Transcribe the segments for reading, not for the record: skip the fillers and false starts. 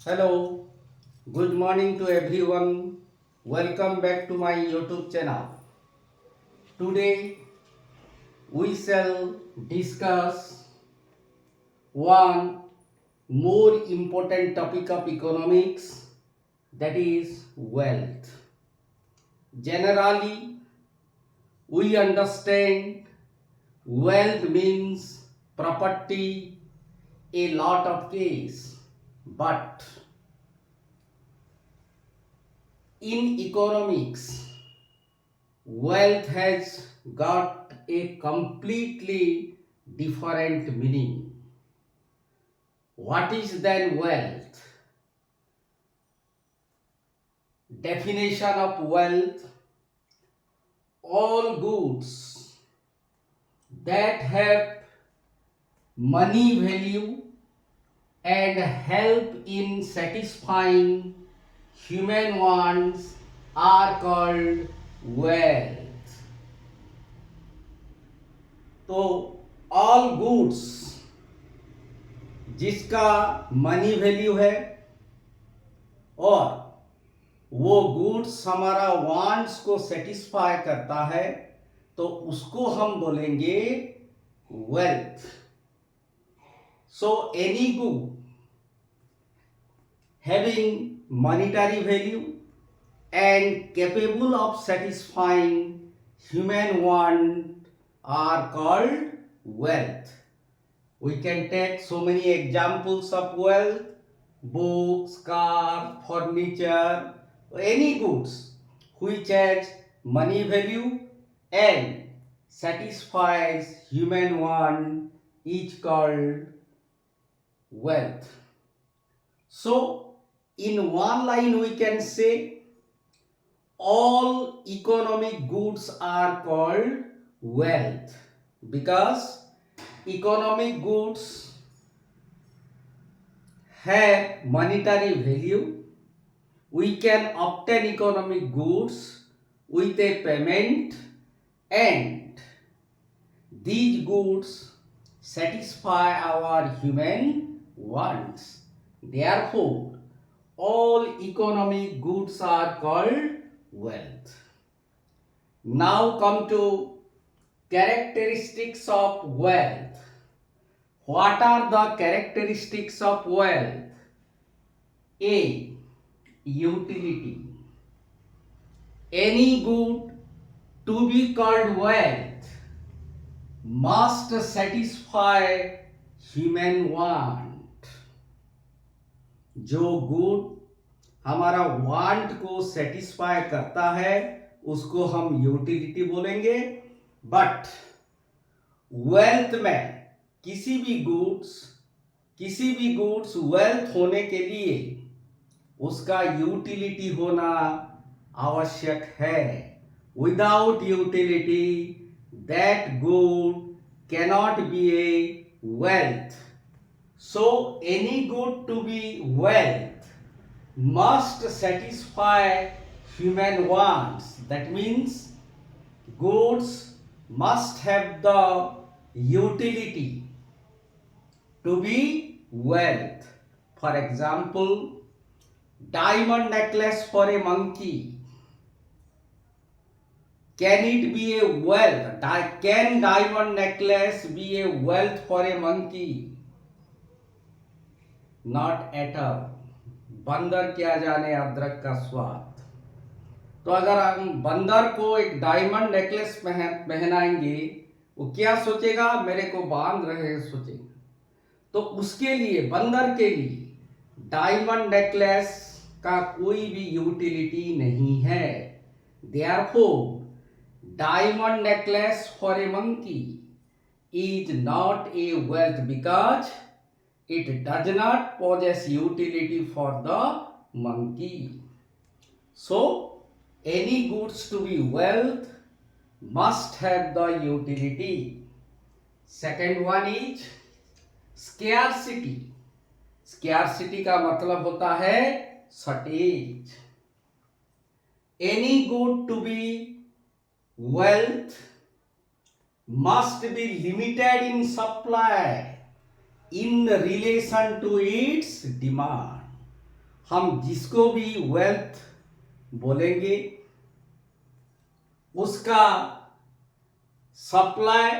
Hello, good morning to everyone. Welcome back to my YouTube channel. Today we shall discuss one more important topic of economics, that is wealth. Generally, we understand wealth means property a lot of case, but in economics wealth has got a completely different meaning. What is then wealth? Definition of wealth: all goods that have money value and help in satisfying human wants are called wealth. तो all goods जिसका money value है और वो goods हमारा wants को satisfy करता है, तो उसको हम बोलेंगे wealth. So any good having monetary value and capable of satisfying human want are called wealth. We can take so many examples of wealth: books, car, furniture, any goods which has money value and satisfies human want is called wealth. So in one line we can say all economic goods are called wealth, because economic goods have monetary value. We can obtain economic goods with a payment, and these goods satisfy our human wants. Therefore, all economic goods are called wealth. Now come to characteristics of wealth. What are the characteristics of wealth? A. Utility. Any good to be called wealth must satisfy human want. जो good हमारा want को satisfy करता है उसको हम utility बोलेंगे. But wealth में किसी भी गुड्स वेल्थ होने के लिए उसका यूटिलिटी होना आवश्यक है. Without utility that good cannot be A wealth. So any good to be wealth must satisfy human wants. That means goods must have the utility to be wealth. For example, diamond necklace for a monkey. Can it be a wealth? Can diamond necklace be a wealth for a monkey? Not at all. बंदर क्या जाने अदरक का स्वाद. तो अगर हम बंदर को एक डायमंड नेकलेस पहनाएंगे, वो क्या सोचेगा? मेरे को बांध रहे सोचेगा. तो उसके लिए, बंदर के लिए डायमंड नेकलेस का कोई भी यूटिलिटी नहीं है. Therefore diamond necklace for a monkey is not a wealth, because it does not possess utility for the monkey. So any goods to be wealth must have the utility. Second one is scarcity. Scarcity का मतलब होता है shortage. Any good to be wealth must be limited in supply in relation to its demand. हम जिसको भी wealth बोलेंगे उसका supply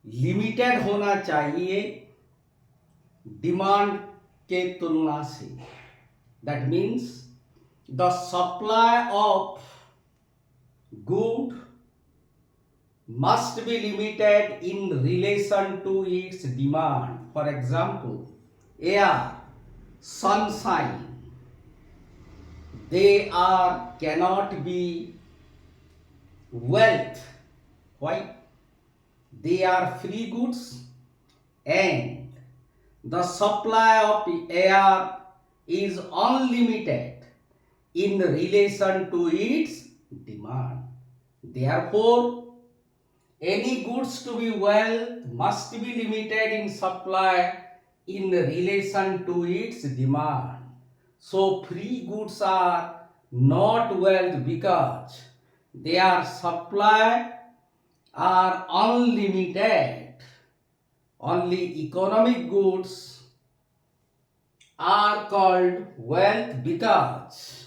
limited होना चाहिए डिमांड के तुलना से। That means the supply of good must be limited in relation to its demand. For example, air, sunshine, they cannot be wealth. Why? They are free goods, and the supply of air is unlimited in relation to its demand. Therefore, any goods to be wealth must be limited in supply in relation to its demand. So free goods are not wealth because their supply are unlimited. Only economic goods are called wealth because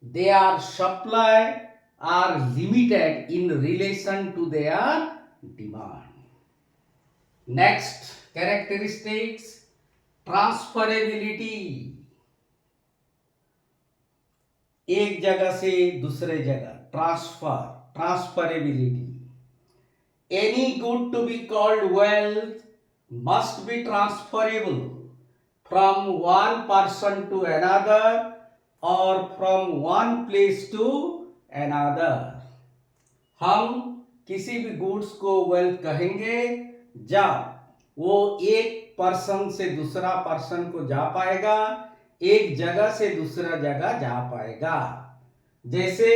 their supply are limited in relation to their demand. Next characteristics, transferability. एक जगह से दूसरे जगह transferability. Any good to be called wealth must be transferable from one person to another or from one place to another. हम किसी भी goods को wealth कहेंगे जब वो एक पर्सन से दूसरा पर्सन को जा पाएगा, एक जगह से दूसरा जगह जा पाएगा। जैसे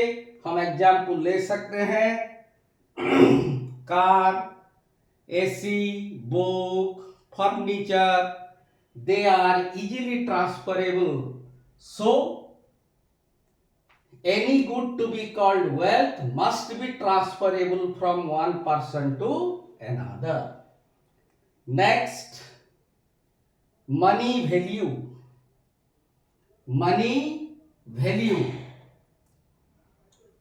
हम एग्जाम्पल ले सकते हैं car, AC, book, furniture, they are easily transferable. So any good to be called wealth must be transferable from one person to another. Next, money value. Money value.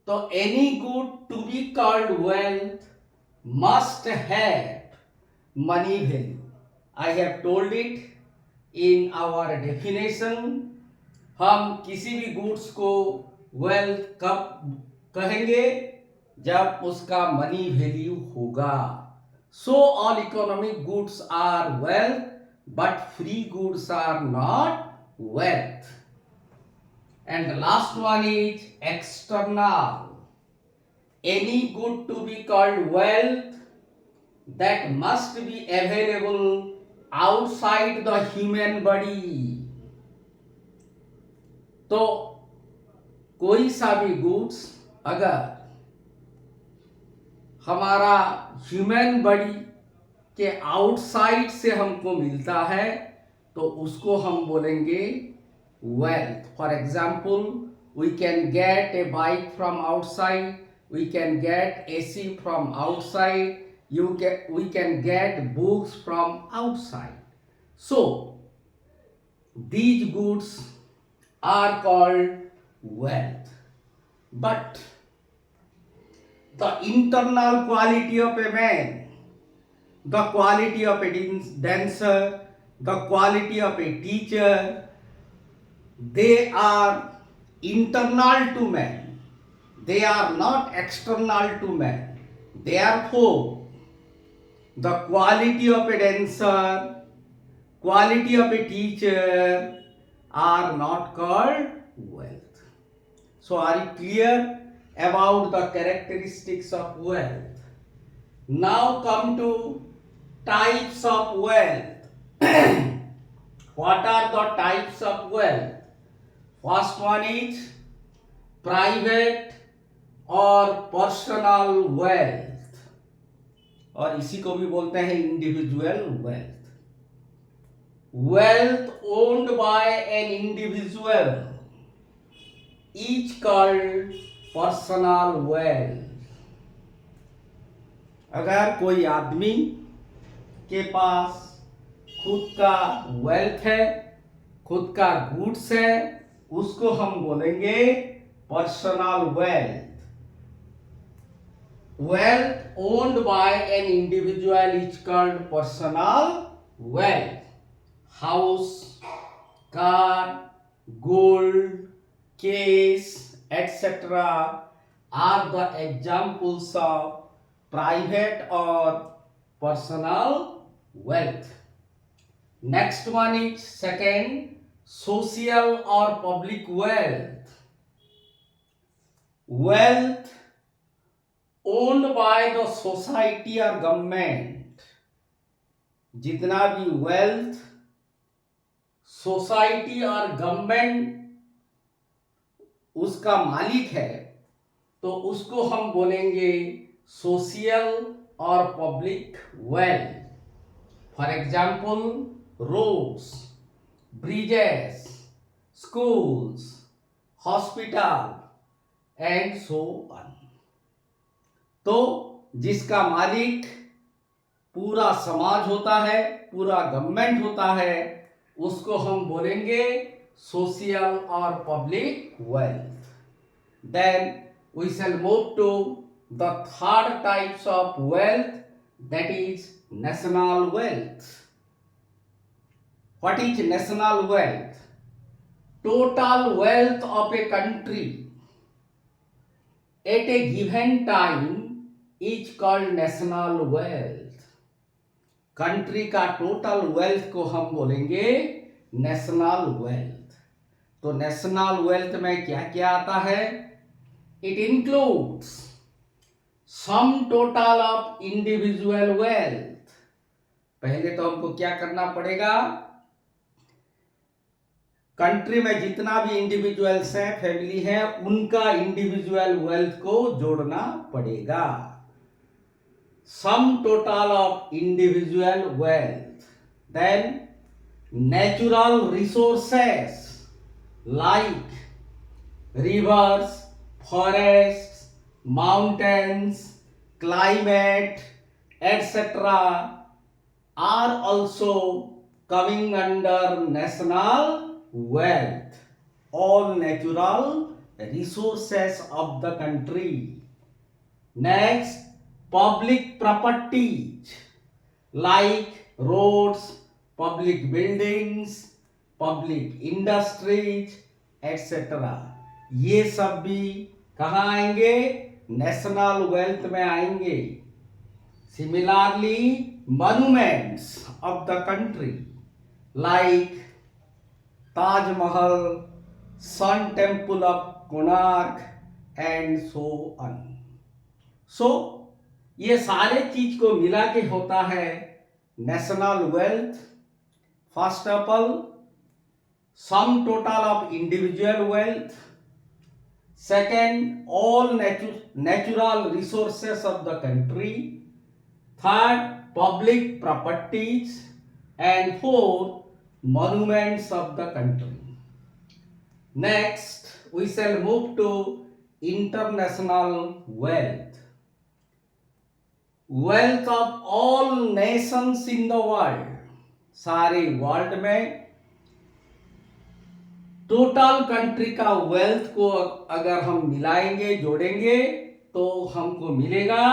So any good to be called wealth must have money value. I have told it in our definition. हम किसी भी goods को wealth कब कहेंगे जब उसका money value होगा. So all economic goods are wealth but free goods are not wealth. And the last one is external. Any good to be called wealth that must be available outside the human body. तो कोई सा भी goods अगर हमारा human body के outside से हमको मिलता है तो उसको हम बोलेंगे wealth. For example, we can get a bike from outside, we can get AC from outside, we can get books from outside. So these goods are called wealth. But the internal quality of a man, the quality of a dancer, the quality of a teacher, they are internal to man. They are not external to man. Therefore, the quality of a dancer, quality of a teacher are not called wealth. So are you clear about the characteristics of wealth? Now come to types of wealth. What are the types of wealth? First one is private or personal wealth. और इसी को भी बोलते हैं individual wealth. Wealth owned by an individual is called personal wealth. अगर कोई आदमी के पास खुद का वेल्थ है खुद का गुड्स है, उसको हम बोलेंगे personal wealth. Wealth owned by an individual is called personal wealth. House, car, gold, cash, etc. are the examples of private or personal wealth. Next one is second, social or public wealth. Wealth owned by the society or government. जितना भी wealth society और government उसका मालिक है तो उसको हम बोलेंगे सोशल और public wealth. For example roads, bridges, schools, hospital and so on. तो जिसका मालिक पूरा समाज होता है, पूरा गवर्नमेंट होता है, उसको हम बोलेंगे सोशल और public wealth. Then we shall move to the third types of wealth, that is national wealth. What is national wealth? Total wealth of a country at a given time is called national wealth. Country का total wealth को हम बोलेंगे national wealth. तो national wealth में क्या क्या आता है? It includes sum total of individual wealth. पहले तो हमको क्या करना पड़ेगा? कंट्री में जितना भी इंडिविजुअल्स हैं, फैमिली है, उनका इंडिविजुअल वेल्थ को जोड़ना पड़ेगा। Sum total of individual wealth. Then natural resources like rivers, forests, mountains, climate, etc. are also coming under national wealth. All natural resources of the country. Next, public properties like roads, public buildings, public industries, etc. ये सब भी कहाँ आएंगे? National wealth में आएंगे। Similarly monuments of the country like Taj Mahal, Sun Temple of Konark and so on. So ये सारे चीज को मिला के होता है national wealth. First of all sum total of individual wealth, second all natural resources of the country, third public properties and fourth monuments of the country. Next we shall move to international wealth. Wealth of all nations in the world. सारे world में total country का wealth को अगर हम मिलाएंगे, जोड़ेंगे, तो हमको मिलेगा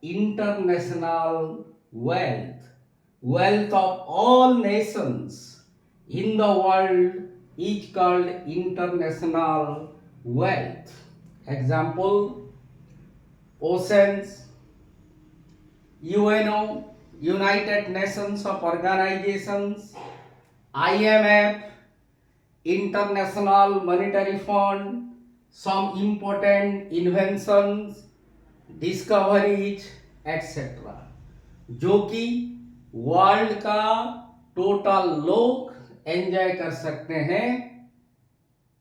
international wealth. Wealth of all nations in the world is called international wealth. Example oceans, UNO, United Nations of Organizations, IMF, International Monetary Fund, some important inventions, discoveries, etc. जो कि वर्ल्ड का टोटल लोग enjoy कर सकते हैं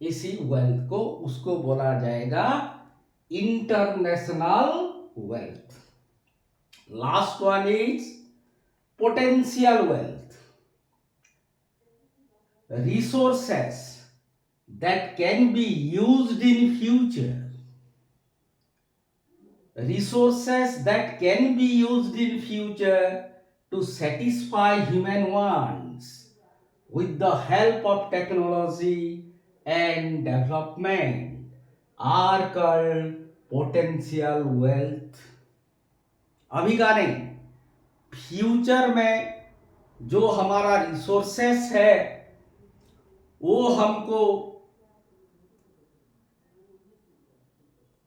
इसी wealth को, उसको बोला जाएगा international wealth. Last one is potential wealth. Resources that can be used in future. Resources that can be used in future to satisfy human wants with the help of technology and development are called potential wealth. अभी का नहीं, future में जो हमारा resources है वो हमको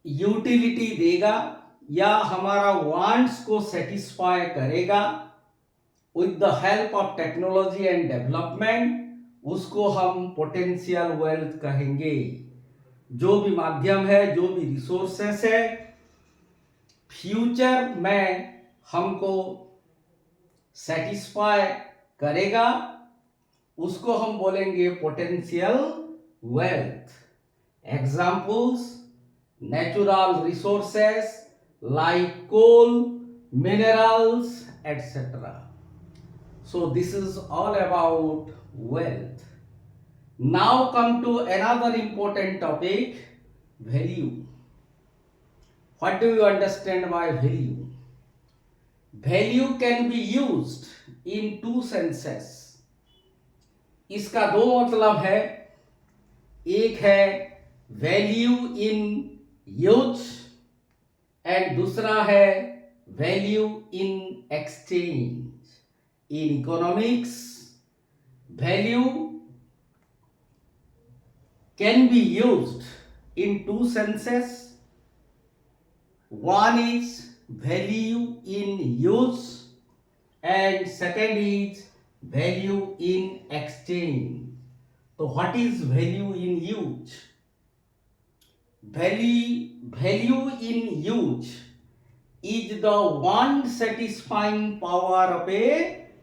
utility देगा या हमारा वांट्स को सेटिस्फाई करेगा with the help of technology and development, उसको हम पोटेंशियल वेल्थ कहेंगे। जो भी माध्यम है, जो भी रिसोर्सेस है, फ्यूचर में हमको सेटिस्फाई करेगा, उसको हम बोलेंगे potential wealth. Examples, natural resources like coal, minerals, etc. So this is all about wealth. Now come to another important topic, value. What do you understand by value? Value can be used in two senses. इसका दो मतलब है, एक है value in use and दूसरा है value in exchange. In economics, value can be used in two senses. One is value in use and second is value in exchange. तो what is value in use? Value in use is the one satisfying power of a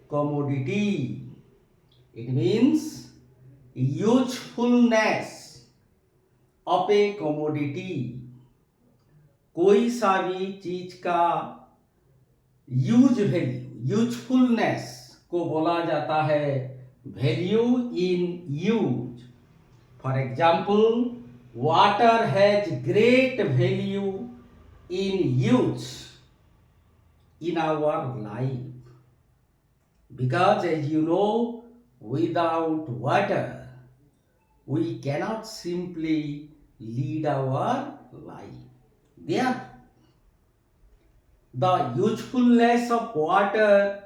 commodity. It means usefulness of a commodity. कोई सा भी चीज का use value, usefulness को बोला जाता है value in use. For example, water has great value in use in our life, because as you know, without water we cannot simply lead our life. There, the usefulness of water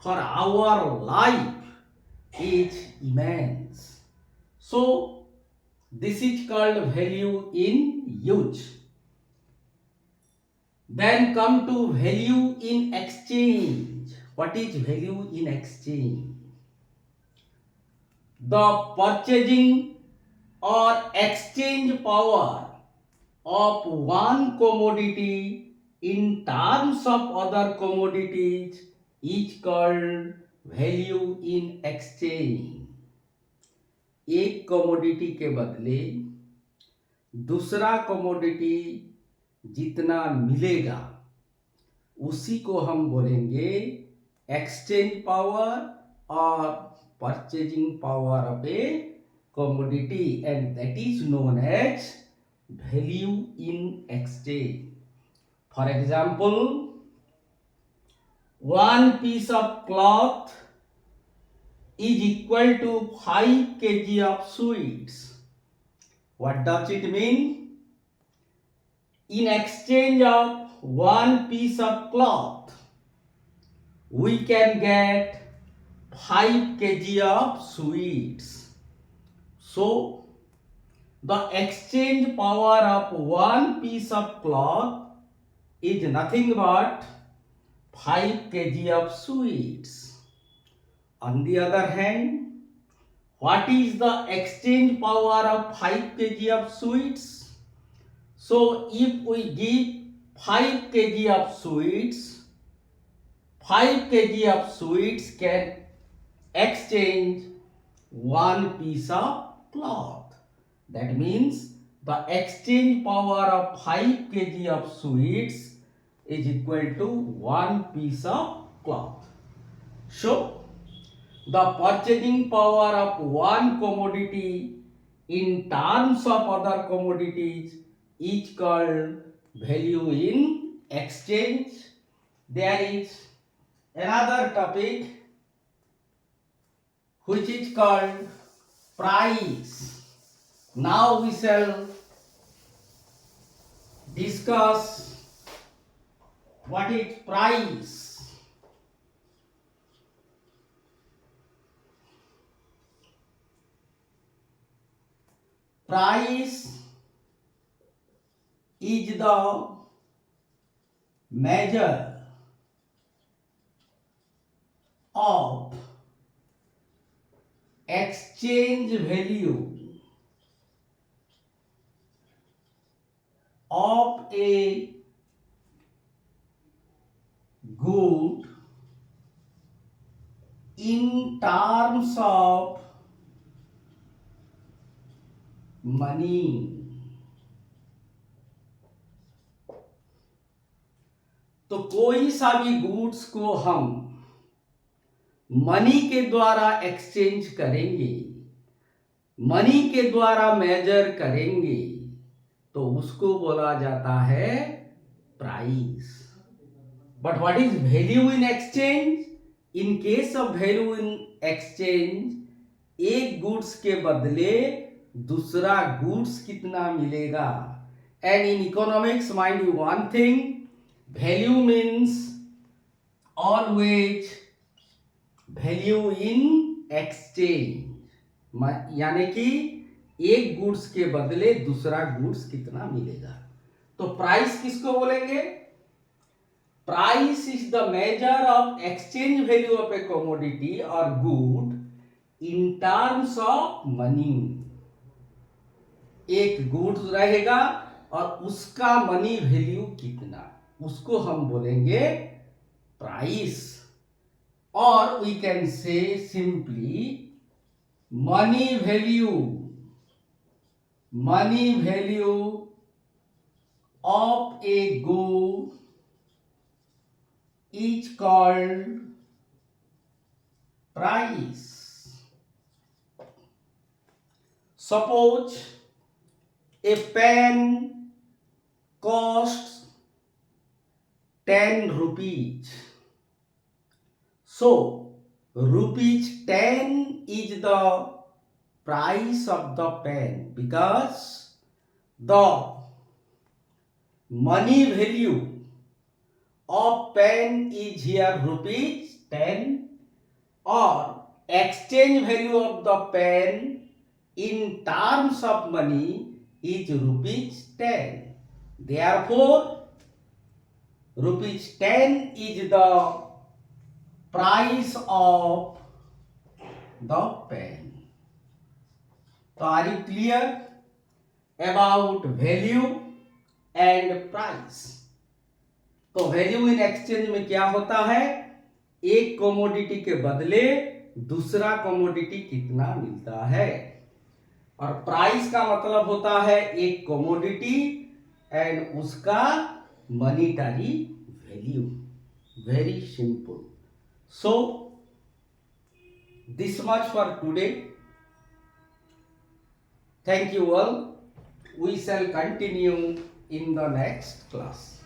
for our life is immense. So this is called value in use. Then come to value in exchange. What is value in exchange? The purchasing or exchange power of one commodity in terms of other commodities is called value in exchange. एक commodity के बदले दूसरा commodity जितना मिलेगा उसी को हम बोलेंगे एक्सचेंज पावर और purchasing power of a commodity, and that is known as value in exchange. For example, one piece of cloth is equal to 5 kg of sweets. What does it mean? In exchange of one piece of cloth, we can get 5 kg of sweets. So, the exchange power of one piece of cloth is nothing but 5 kg of sweets. On the other hand, what is the exchange power of 5 kg of sweets? So, if we give 5 kg of sweets, 5 kg of sweets can exchange one piece of cloth. That means the exchange power of 5 kg of sweets is equal to one piece of cloth. So, the purchasing power of one commodity in terms of other commodities is called value in exchange. There is another topic, which is called price. Now we shall discuss what is price. Price is the measure of exchange value of a good in terms of money. तो कोई सा भी goods को हम money के द्वारा exchange करेंगे, money के द्वारा मेजर करेंगे, तो उसको बोला जाता है price. But what is value in exchange? In case of value in exchange, एक गुड्स के बदले दूसरा गुड्स कितना मिलेगा. And in economics mind you one thing, value means always value in exchange, यानी कि एक गुड्स के बदले दूसरा गुड्स कितना मिलेगा. तो प्राइस किसको बोलेंगे? Price is the measure of exchange value of a commodity और good in terms of money. एक गुड्स रहेगा और उसका मनी वैल्यू कितना, उसको हम बोलेंगे प्राइस. और we can say simply money value of a good is called price. Suppose a pen costs 10 rupees. So rupees 10 is the price of the pen because the money value of pen is here rupees 10 or exchange value of the pen in terms of money is rupees 10. Therefore rupees 10 is the price of the pen. So are you clear about value and price? तो value in exchange में क्या होता है? एक commodity के बदले दूसरा commodity कितना मिलता है. और प्राइस का मतलब होता है एक कमोडिटी एंड उसका monetary value. Very simple. So this much for today. Thank you all. We shall continue in the next class.